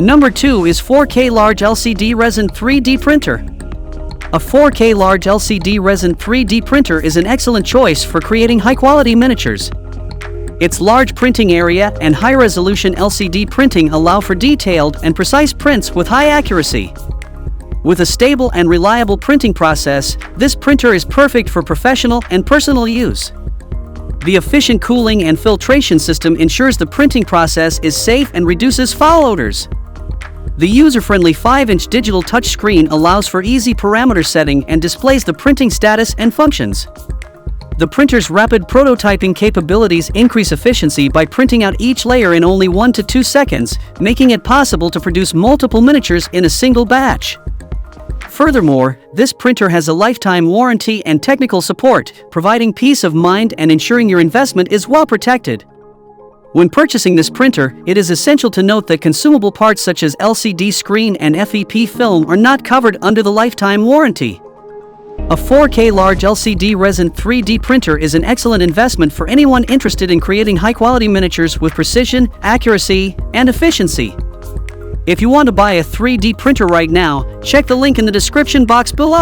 Number 2 is 4K Large LCD Resin 3D Printer. A 4K Large LCD Resin 3D printer is an excellent choice for creating high-quality miniatures. Its large printing area and high-resolution LCD printing allow for detailed and precise prints with high accuracy. With a stable and reliable printing process, this printer is perfect for professional and personal use. The efficient cooling and filtration system ensures the printing process is safe and reduces foul odors. The user-friendly 5-inch digital touchscreen allows for easy parameter setting and displays the printing status and functions. The printer's rapid prototyping capabilities increase efficiency by printing out each layer in only 1 to 2 seconds, making it possible to produce multiple miniatures in a single batch. Furthermore, this printer has a lifetime warranty and technical support, providing peace of mind and ensuring your investment is well protected. When purchasing this printer, it is essential to note that consumable parts such as LCD screen and FEP film are not covered under the lifetime warranty. A 4K Large LCD Resin 3D printer is an excellent investment for anyone interested in creating high-quality miniatures with precision, accuracy, and efficiency. If you want to buy a 3D printer right now, check the link in the description box below.